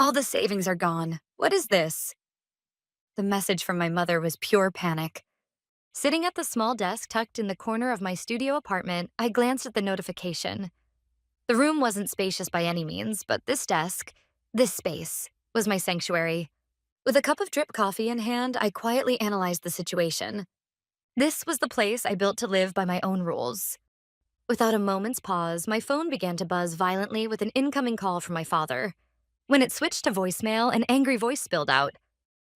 All the savings are gone. What is this? The message from my mother was pure panic. Sitting at the small desk tucked in the corner of my studio apartment, I glanced at the notification. The room wasn't spacious by any means, but this desk, this space, was my sanctuary. With a cup of drip coffee in hand, I quietly analyzed the situation. This was the place I built to live by my own rules. Without a moment's pause, my phone began to buzz violently with an incoming call from my father. When it switched to voicemail, an angry voice spilled out.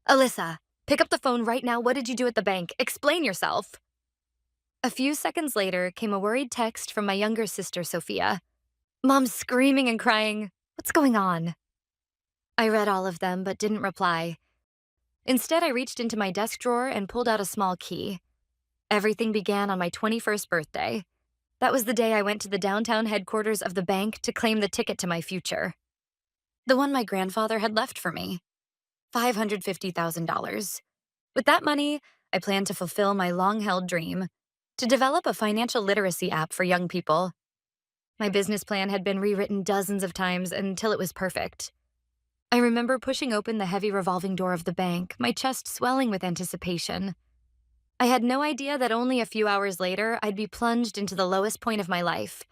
Alyssa, pick up the phone right now. What did you do at the bank? Explain yourself. A few seconds later came a worried text from my younger sister, Sophia. Mom's screaming and crying. What's going on? I read all of them but didn't reply. Instead, I reached into my desk drawer and pulled out a small key. Everything began on my 21st birthday. That was the day I went to the downtown headquarters of the bank to claim the ticket to my future. The one my grandfather had left for me. $550,000. With that money, I planned to fulfill my long-held dream, to develop a financial literacy app for young people. My business plan had been rewritten dozens of times until it was perfect. I remember pushing open the heavy revolving door of the bank, my chest swelling with anticipation. I had no idea that only a few hours later, I'd be plunged into the lowest point of my life.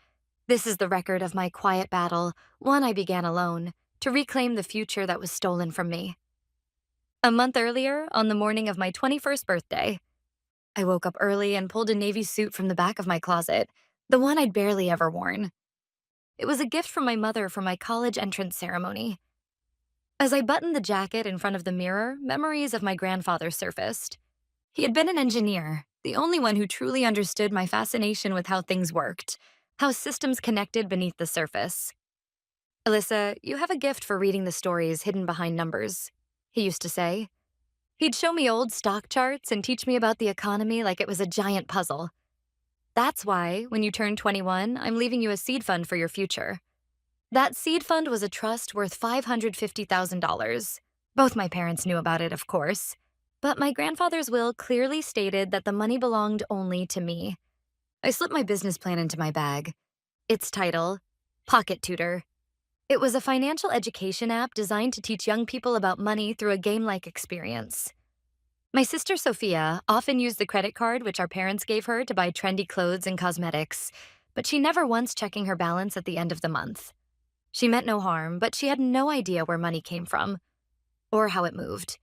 This is the record of my quiet battle, one I began alone, to reclaim the future that was stolen from me. A month earlier, on the morning of my 21st birthday, I woke up early and pulled a navy suit from the back of my closet, the one I'd barely ever worn. It was a gift from my mother for my college entrance ceremony. As I buttoned the jacket in front of the mirror, memories of my grandfather surfaced. He had been an engineer, the only one who truly understood my fascination with how things worked, how systems connected beneath the surface. Alyssa, you have a gift for reading the stories hidden behind numbers, he used to say. He'd show me old stock charts and teach me about the economy like it was a giant puzzle. That's why, when you turn 21, I'm leaving you a seed fund for your future. That seed fund was a trust worth $550,000. Both my parents knew about it, of course. But my grandfather's will clearly stated that the money belonged only to me. I slipped my business plan into my bag. Its title, Pocket Tutor. It was a financial education app designed to teach young people about money through a game-like experience. My sister Sophia often used the credit card which our parents gave her to buy trendy clothes and cosmetics, but she never once checking her balance at the end of the month. She meant no harm, but she had no idea where money came from, or how it moved.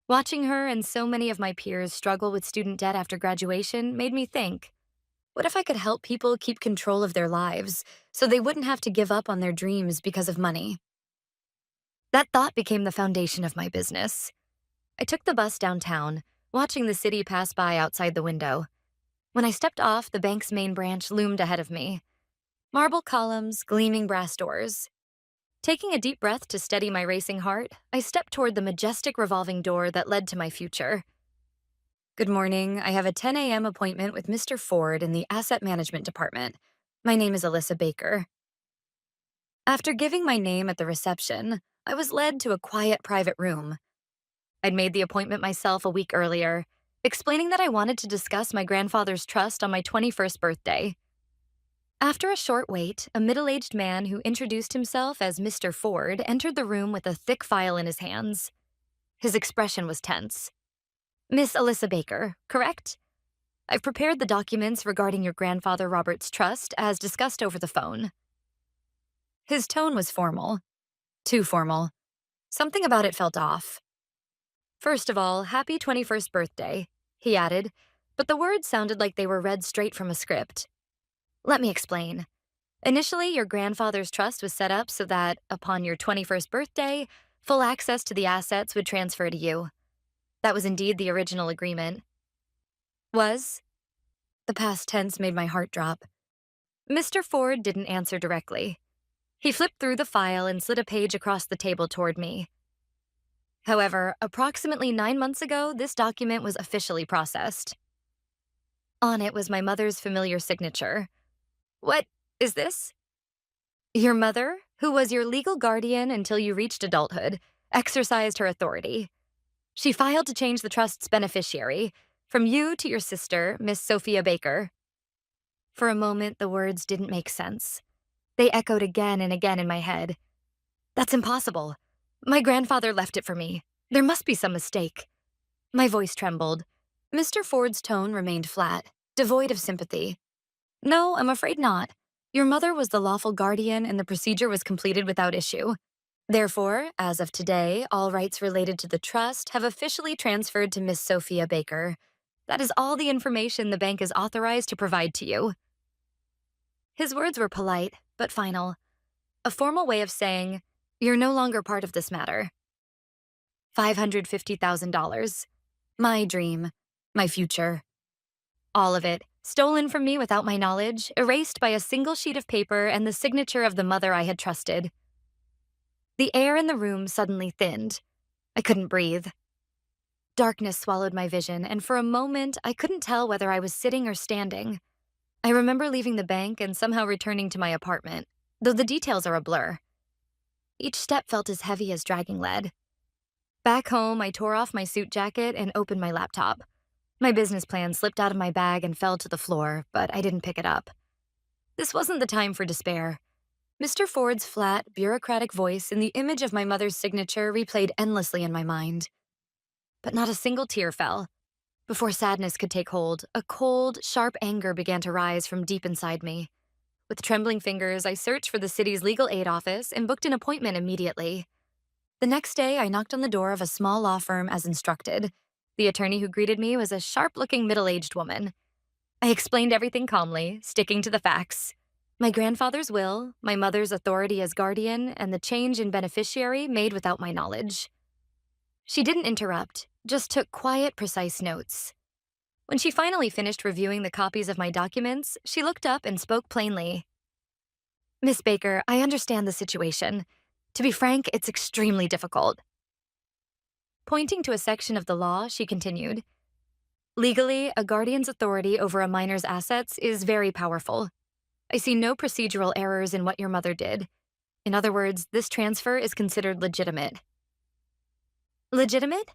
Watching her and so many of my peers struggle with student debt after graduation made me think, what if I could help people keep control of their lives so they wouldn't have to give up on their dreams because of money? That thought became the foundation of my business. I took the bus downtown, watching the city pass by outside the window. When I stepped off, the bank's main branch loomed ahead of me. Marble columns, gleaming brass doors. Taking a deep breath to steady my racing heart, I stepped toward the majestic revolving door that led to my future. Good morning. I have a 10 a.m. appointment with Mr. Ford in the Asset Management Department. My name is Alyssa Baker. After giving my name at the reception, I was led to a quiet private room. I'd made the appointment myself a week earlier, explaining that I wanted to discuss my grandfather's trust on my 21st birthday. After a short wait, a middle-aged man who introduced himself as Mr. Ford entered the room with a thick file in his hands. His expression was tense. Miss Alyssa Baker, correct? I've prepared the documents regarding your grandfather Robert's trust as discussed over the phone. His tone was formal. Too formal. Something about it felt off. First of all, happy 21st birthday, he added, but the words sounded like they were read straight from a script. Let me explain. Initially, your grandfather's trust was set up so that, upon your 21st birthday, full access to the assets would transfer to you. That was indeed the original agreement. Was? The past tense made my heart drop. Mr. Ford didn't answer directly. He flipped through the file and slid a page across the table toward me. However, approximately 9 months ago, this document was officially processed. On it was my mother's familiar signature. What is this? Your mother, who was your legal guardian until you reached adulthood, exercised her authority. She filed to change the trust's beneficiary, from you to your sister, Miss Sophia Baker. For a moment, the words didn't make sense. They echoed again and again in my head. That's impossible. My grandfather left it for me. There must be some mistake. My voice trembled. Mr. Ford's tone remained flat, devoid of sympathy. No, I'm afraid not. Your mother was the lawful guardian and the procedure was completed without issue. Therefore, as of today, all rights related to the trust have officially transferred to Miss Sophia Baker. That is all the information the bank is authorized to provide to you. His words were polite, but final. A formal way of saying, you're no longer part of this matter. $550,000. My dream. My future. All of it, stolen from me without my knowledge, erased by a single sheet of paper and the signature of the mother I had trusted. The air in the room suddenly thinned. I couldn't breathe. Darkness swallowed my vision, and for a moment, I couldn't tell whether I was sitting or standing. I remember leaving the bank and somehow returning to my apartment, though the details are a blur. Each step felt as heavy as dragging lead. Back home, I tore off my suit jacket and opened my laptop. My business plan slipped out of my bag and fell to the floor, but I didn't pick it up. This wasn't the time for despair. Mr. Ford's flat, bureaucratic voice and the image of my mother's signature replayed endlessly in my mind. But not a single tear fell. Before sadness could take hold, a cold, sharp anger began to rise from deep inside me. With trembling fingers, I searched for the city's legal aid office and booked an appointment immediately. The next day, I knocked on the door of a small law firm as instructed. The attorney who greeted me was a sharp-looking middle-aged woman. I explained everything calmly, sticking to the facts. My grandfather's will, my mother's authority as guardian, and the change in beneficiary made without my knowledge. She didn't interrupt, just took quiet, precise notes. When she finally finished reviewing the copies of my documents, she looked up and spoke plainly. Miss Baker, I understand the situation. To be frank, it's extremely difficult. Pointing to a section of the law, she continued. Legally, a guardian's authority over a minor's assets is very powerful. I see no procedural errors in what your mother did. In other words, this transfer is considered legitimate. Legitimate?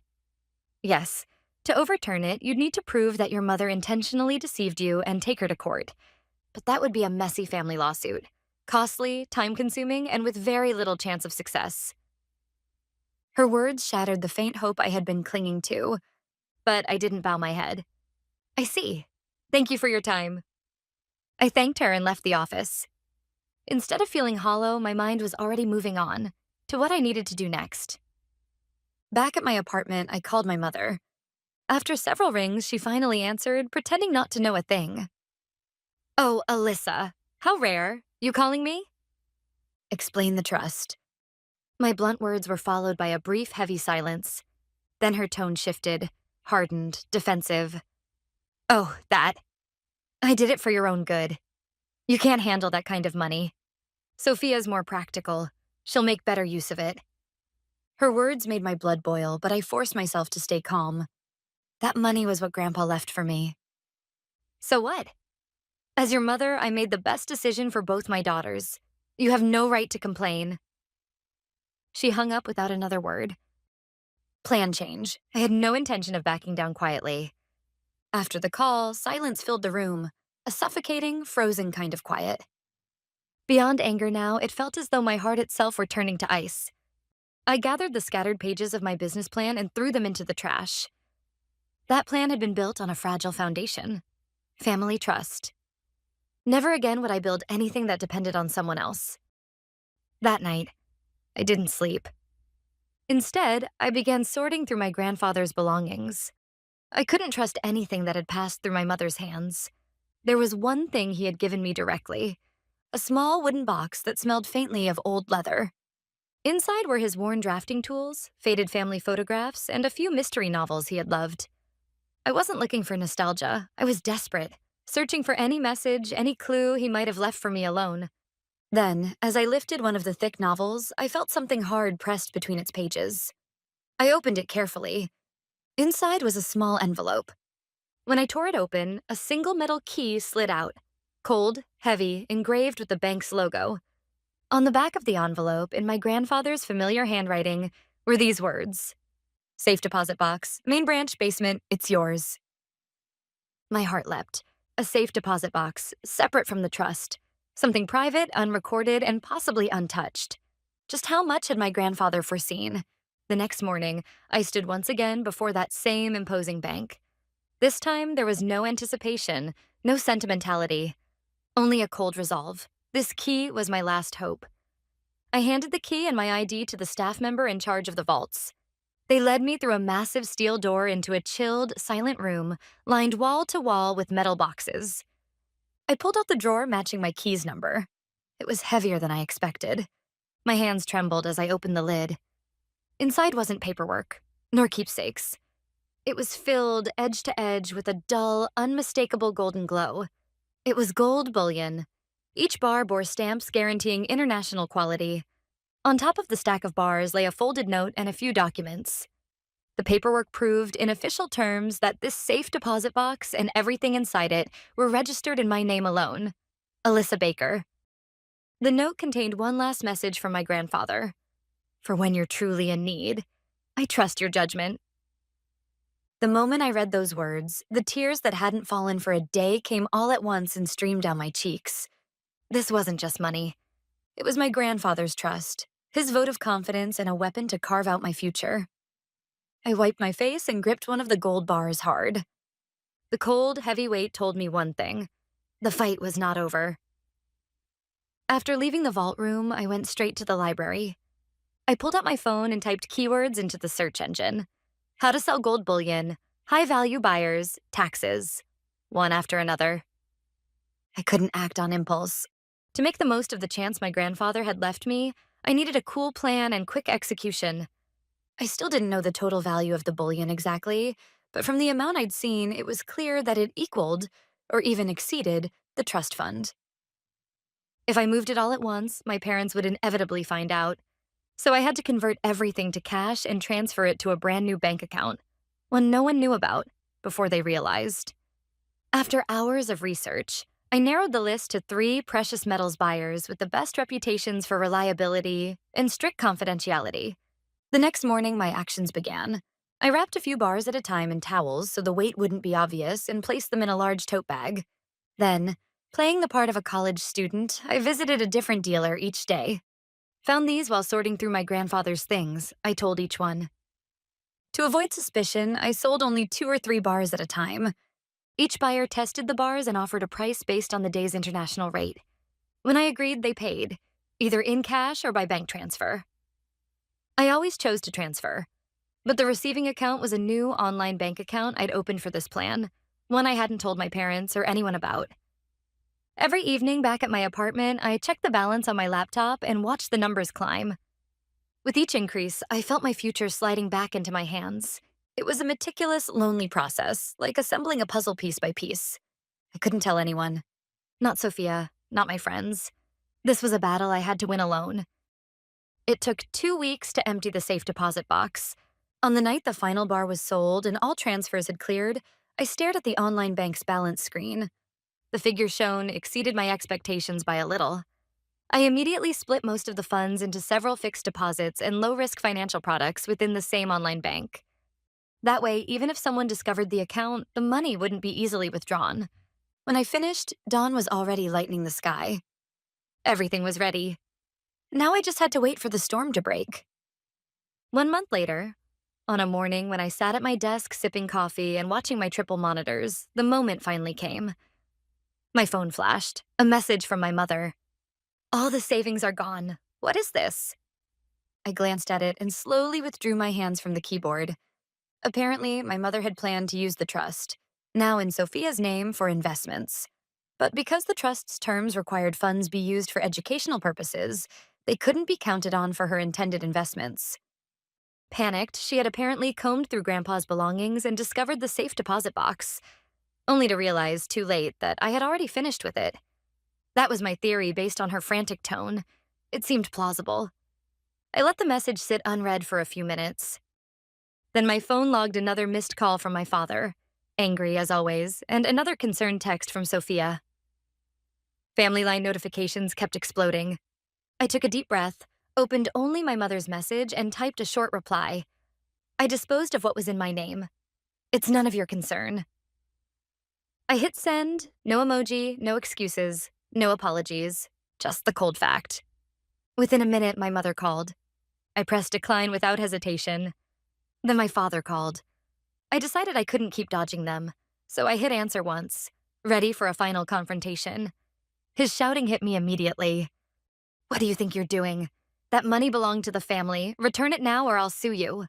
Yes. To overturn it, you'd need to prove that your mother intentionally deceived you and take her to court. But that would be a messy family lawsuit. Costly, time-consuming, and with very little chance of success. Her words shattered the faint hope I had been clinging to, but I didn't bow my head. I see. Thank you for your time. I thanked her and left the office. Instead of feeling hollow, my mind was already moving on to what I needed to do next. Back at my apartment, I called my mother. After several rings, she finally answered, pretending not to know a thing. Oh, Alyssa, how rare. You calling me? Explain the trust. My blunt words were followed by a brief, heavy silence. Then her tone shifted, hardened, defensive. Oh, that. I did it for your own good. You can't handle that kind of money. Sophia's more practical. She'll make better use of it. Her words made my blood boil, but I forced myself to stay calm. That money was what Grandpa left for me. So what? As your mother, I made the best decision for both my daughters. You have no right to complain. She hung up without another word. Plan change. I had no intention of backing down quietly. After the call, silence filled the room, a suffocating, frozen kind of quiet. Beyond anger now, it felt as though my heart itself were turning to ice. I gathered the scattered pages of my business plan and threw them into the trash. That plan had been built on a fragile foundation. Family trust. Never again would I build anything that depended on someone else. That night, I didn't sleep. Instead, I began sorting through my grandfather's belongings. I couldn't trust anything that had passed through my mother's hands. There was one thing he had given me directly, a small wooden box that smelled faintly of old leather. Inside were his worn drafting tools, faded family photographs, and a few mystery novels he had loved. I wasn't looking for nostalgia. I was desperate, searching for any message, any clue he might have left for me alone. Then, as I lifted one of the thick novels, I felt something hard pressed between its pages. I opened it carefully. Inside was a small envelope. When I tore it open, a single metal key slid out, cold, heavy, engraved with the bank's logo. On the back of the envelope, in my grandfather's familiar handwriting, were these words. Safe deposit box, main branch, basement, it's yours. My heart leapt. A safe deposit box, separate from the trust. Something private, unrecorded, and possibly untouched. Just how much had my grandfather foreseen? The next morning, I stood once again before that same imposing bank. This time, there was no anticipation, no sentimentality, only a cold resolve. This key was my last hope. I handed the key and my ID to the staff member in charge of the vaults. They led me through a massive steel door into a chilled, silent room lined wall to wall with metal boxes. I pulled out the drawer matching my key's number. It was heavier than I expected. My hands trembled as I opened the lid. Inside wasn't paperwork, nor keepsakes. It was filled edge to edge with a dull, unmistakable golden glow. It was gold bullion. Each bar bore stamps guaranteeing international quality. On top of the stack of bars lay a folded note and a few documents. The paperwork proved in official terms that this safe deposit box and everything inside it were registered in my name alone, Alyssa Baker. The note contained one last message from my grandfather. For when you're truly in need, I trust your judgment. The moment I read those words, the tears that hadn't fallen for a day came all at once and streamed down my cheeks. This wasn't just money. It was my grandfather's trust, his vote of confidence, and a weapon to carve out my future. I wiped my face and gripped one of the gold bars hard. The cold, heavy weight told me one thing. The fight was not over. After leaving the vault room, I went straight to the library. I pulled out my phone and typed keywords into the search engine. How to sell gold bullion, high-value buyers, taxes. One after another. I couldn't act on impulse. To make the most of the chance my grandfather had left me, I needed a cool plan and quick execution. I still didn't know the total value of the bullion exactly, but from the amount I'd seen, it was clear that it equaled, or even exceeded, the trust fund. If I moved it all at once, my parents would inevitably find out. So I had to convert everything to cash and transfer it to a brand new bank account, one no one knew about, before they realized. After hours of research, I narrowed the list to 3 precious metals buyers with the best reputations for reliability and strict confidentiality. The next morning, my actions began. I wrapped a few bars at a time in towels so the weight wouldn't be obvious and placed them in a large tote bag. Then, playing the part of a college student, I visited a different dealer each day. Found these while sorting through my grandfather's things, I told each one. To avoid suspicion, I sold only 2 or 3 bars at a time. Each buyer tested the bars and offered a price based on the day's international rate. When I agreed, they paid, either in cash or by bank transfer. I always chose to transfer, but the receiving account was a new online bank account I'd opened for this plan, one I hadn't told my parents or anyone about. Every evening back at my apartment, I checked the balance on my laptop and watched the numbers climb. With each increase, I felt my future sliding back into my hands. It was a meticulous, lonely process, like assembling a puzzle piece by piece. I couldn't tell anyone. Not Sophia, not my friends. This was a battle I had to win alone. It took 2 weeks to empty the safe deposit box. On the night the final bar was sold and all transfers had cleared, I stared at the online bank's balance screen. The figures shown exceeded my expectations by a little. I immediately split most of the funds into several fixed deposits and low-risk financial products within the same online bank. That way, even if someone discovered the account, the money wouldn't be easily withdrawn. When I finished, dawn was already lightening the sky. Everything was ready. Now I just had to wait for the storm to break. 1 month later, on a morning when I sat at my desk sipping coffee and watching my triple monitors, the moment finally came. My phone flashed, a message from my mother. All the savings are gone. What is this? I glanced at it and slowly withdrew my hands from the keyboard. Apparently, my mother had planned to use the trust, now in Sophia's name, for investments. But because the trust's terms required funds be used for educational purposes, they couldn't be counted on for her intended investments. Panicked, she had apparently combed through Grandpa's belongings and discovered the safe deposit box, only to realize too late that I had already finished with it. That was my theory based on her frantic tone. It seemed plausible. I let the message sit unread for a few minutes. Then my phone logged another missed call from my father, angry as always, and another concerned text from Sophia. Family line notifications kept exploding. I took a deep breath, opened only my mother's message, and typed a short reply. I disposed of what was in my name. It's none of your concern. I hit send, no emoji, no excuses, no apologies, just the cold fact. Within a minute, my mother called. I pressed decline without hesitation. Then my father called. I decided I couldn't keep dodging them, so I hit answer once, ready for a final confrontation. His shouting hit me immediately. "What do you think you're doing? That money belonged to the family. Return it now or I'll sue you."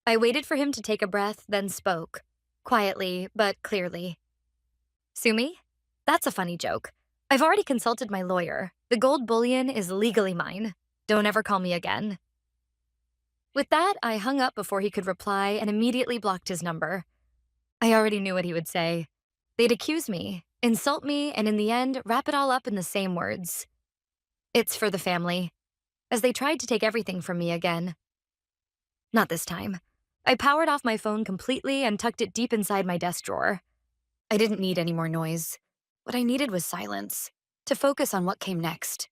I waited for him to take a breath, then spoke. Quietly, but clearly. "Sue me? That's a funny joke. I've already consulted my lawyer. The gold bullion is legally mine. Don't ever call me again." With that, I hung up before he could reply and immediately blocked his number. I already knew what he would say. They'd accuse me, insult me, and in the end, wrap it all up in the same words. "It's for the family," as they tried to take everything from me again. Not this time. I powered off my phone completely and tucked it deep inside my desk drawer. I didn't need any more noise. What I needed was silence, to focus on what came next.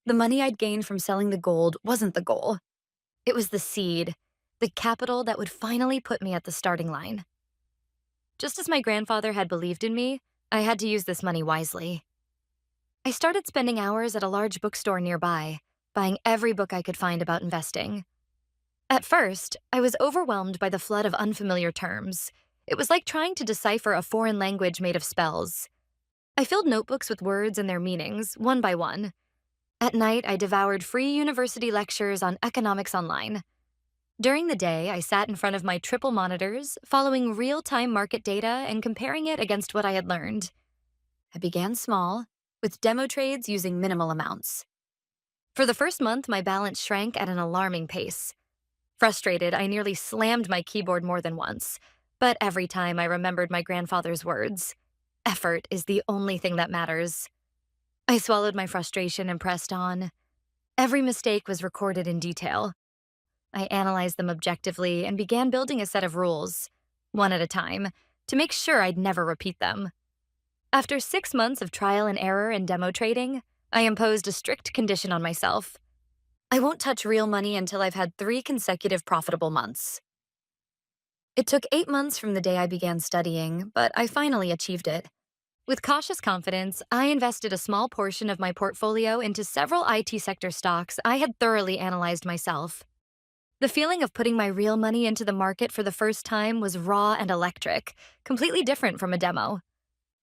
The money I'd gained from selling the gold wasn't the goal. It was the seed, the capital that would finally put me at the starting line. Just as my grandfather had believed in me, I had to use this money wisely. I started spending hours at a large bookstore nearby, buying every book I could find about investing. At first, I was overwhelmed by the flood of unfamiliar terms. It was like trying to decipher a foreign language made of spells. I filled notebooks with words and their meanings, one by one. At night, I devoured free university lectures on economics online. During the day, I sat in front of my triple monitors, following real-time market data and comparing it against what I had learned. I began small, with demo trades using minimal amounts. For the first month, my balance shrank at an alarming pace. Frustrated, I nearly slammed my keyboard more than once, but every time I remembered my grandfather's words. Effort is the only thing that matters. I swallowed my frustration and pressed on. Every mistake was recorded in detail. I analyzed them objectively and began building a set of rules, one at a time, to make sure I'd never repeat them. After 6 months of trial and error and demo trading, I imposed a strict condition on myself. I won't touch real money until I've had 3 consecutive profitable months. It took 8 months from the day I began studying, but I finally achieved it. With cautious confidence, I invested a small portion of my portfolio into several IT sector stocks I had thoroughly analyzed myself. The feeling of putting my real money into the market for the first time was raw and electric, completely different from a demo.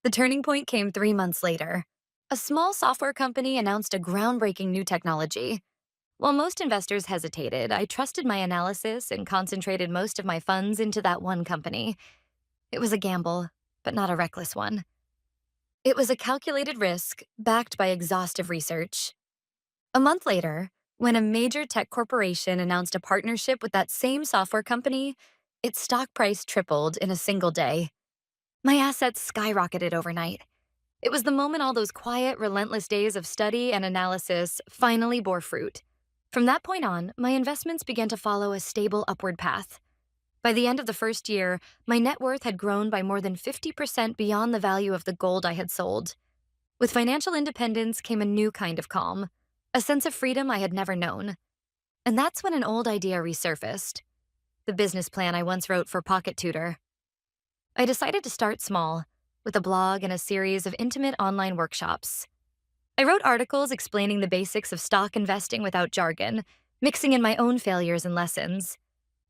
The turning point came 3 months later. A small software company announced a groundbreaking new technology. While most investors hesitated, I trusted my analysis and concentrated most of my funds into that one company. It was a gamble, but not a reckless one. It was a calculated risk, backed by exhaustive research. A month later, when a major tech corporation announced a partnership with that same software company, its stock price tripled in a single day. My assets skyrocketed overnight. It was the moment all those quiet, relentless days of study and analysis finally bore fruit. From that point on, my investments began to follow a stable upward path. By the end of the first year, my net worth had grown by more than 50% beyond the value of the gold I had sold. With financial independence came a new kind of calm, a sense of freedom I had never known. And that's when an old idea resurfaced, the business plan I once wrote for Pocket Tutor. I decided to start small, with a blog and a series of intimate online workshops. I wrote articles explaining the basics of stock investing without jargon, mixing in my own failures and lessons.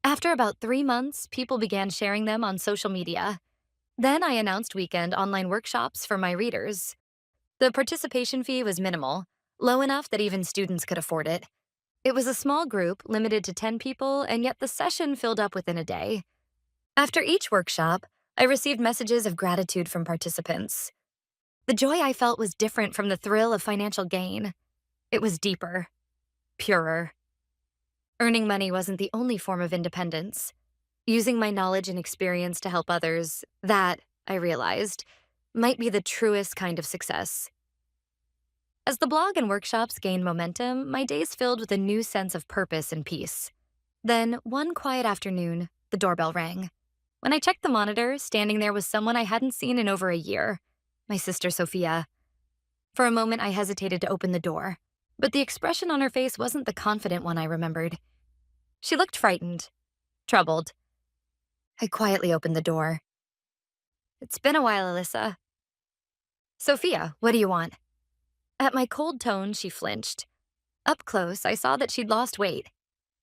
After about 3 months, people began sharing them on social media. Then I announced weekend online workshops for my readers. The participation fee was minimal, low enough that even students could afford it. It was a small group, limited to 10 people, and yet the session filled up within a day. After each workshop, I received messages of gratitude from participants. The joy I felt was different from the thrill of financial gain. It was deeper, purer. Earning money wasn't the only form of independence. Using my knowledge and experience to help others, that, I realized, might be the truest kind of success. As the blog and workshops gained momentum, my days filled with a new sense of purpose and peace. Then, one quiet afternoon, the doorbell rang. When I checked the monitor, standing there was someone I hadn't seen in over a year, my sister Sophia. For a moment, I hesitated to open the door, but the expression on her face wasn't the confident one I remembered. She looked frightened, troubled. I quietly opened the door. "It's been a while, Alyssa." "Sophia, what do you want?" At my cold tone, she flinched. Up close, I saw that she'd lost weight.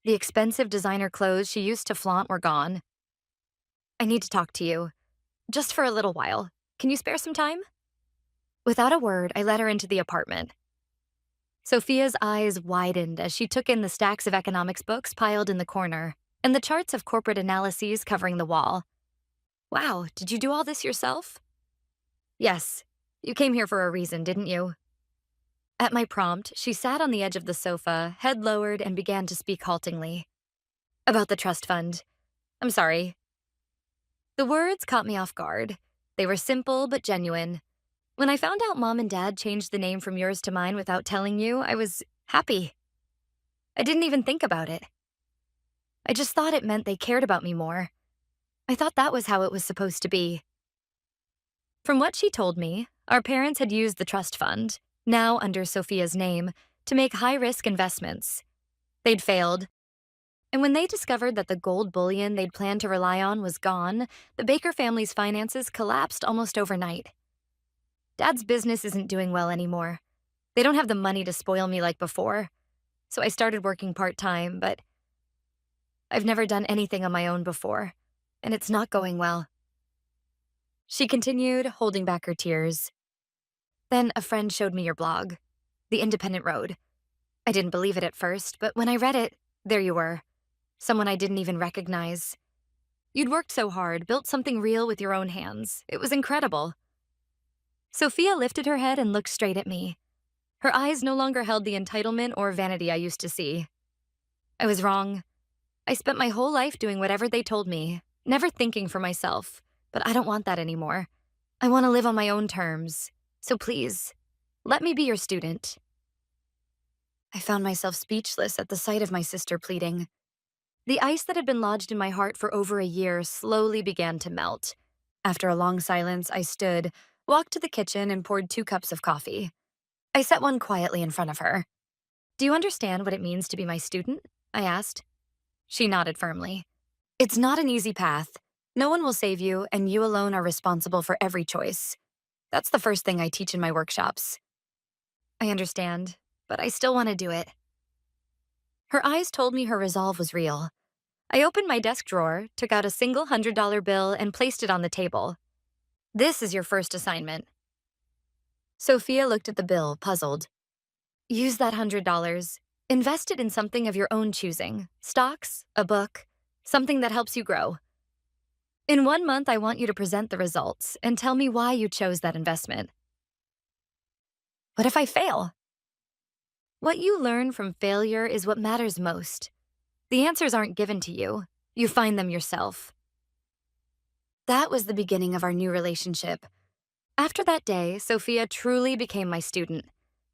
The expensive designer clothes she used to flaunt were gone. I need to talk to you, just for a little while. Can you spare some time? Without a word, I led her into the apartment. Sophia's eyes widened as she took in the stacks of economics books piled in the corner and the charts of corporate analyses covering the wall. Wow, did you do all this yourself? Yes. You came here for a reason, didn't you? At my prompt, she sat on the edge of the sofa, head lowered, and began to speak haltingly. About the trust fund. I'm sorry. The words caught me off guard. They were simple but genuine. When I found out Mom and Dad changed the name from yours to mine without telling you, I was happy. I didn't even think about it. I just thought it meant they cared about me more. I thought that was how it was supposed to be. From what she told me, our parents had used the trust fund, now under Sophia's name, to make high-risk investments. They'd failed. And when they discovered that the gold bullion they'd planned to rely on was gone, the Baker family's finances collapsed almost overnight. Dad's business isn't doing well anymore. They don't have the money to spoil me like before. So I started working part-time, but I've never done anything on my own before, and it's not going well. She continued, holding back her tears. Then a friend showed me your blog, The Independent Road. I didn't believe it at first, but when I read it, there you were. Someone I didn't even recognize. You'd worked so hard, built something real with your own hands. It was incredible. Sophia lifted her head and looked straight at me. Her eyes no longer held the entitlement or vanity I used to see. I was wrong. I spent my whole life doing whatever they told me, never thinking for myself, but I don't want that anymore. I want to live on my own terms. So please, let me be your student. I found myself speechless at the sight of my sister pleading. The ice that had been lodged in my heart for over a year slowly began to melt. After a long silence, I stood, walked to the kitchen, and poured 2 cups of coffee. I set one quietly in front of her. Do you understand what it means to be my student? I asked. She nodded firmly. It's not an easy path. No one will save you, and you alone are responsible for every choice. That's the first thing I teach in my workshops. I understand, but I still want to do it. Her eyes told me her resolve was real. I opened my desk drawer, took out a single $100 bill, and placed it on the table. This is your first assignment. Sophia looked at the bill, puzzled. Use that $100. Invest it in something of your own choosing. Stocks, a book, something that helps you grow. In 1 month, I want you to present the results and tell me why you chose that investment. What if I fail? What you learn from failure is what matters most. The answers aren't given to you. You find them yourself. That was the beginning of our new relationship. After that day, Sophia truly became my student.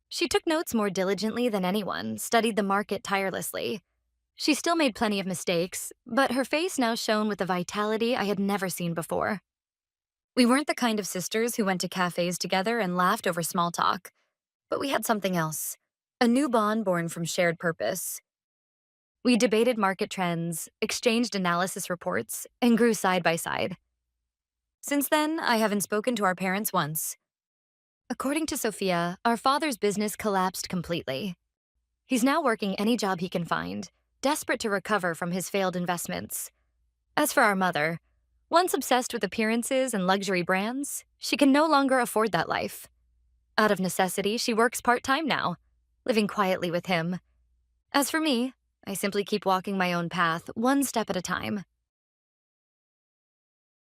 She took notes more diligently than anyone, studied the market tirelessly. She still made plenty of mistakes, but her face now shone with a vitality I had never seen before. We weren't the kind of sisters who went to cafes together and laughed over small talk, but we had something else, a new bond born from shared purpose. We debated market trends, exchanged analysis reports, and grew side by side. Since then, I haven't spoken to our parents once. According to Sophia, our father's business collapsed completely. He's now working any job he can find, desperate to recover from his failed investments. As for our mother, once obsessed with appearances and luxury brands, she can no longer afford that life. Out of necessity, she works part-time now, living quietly with him. As for me, I simply keep walking my own path, one step at a time.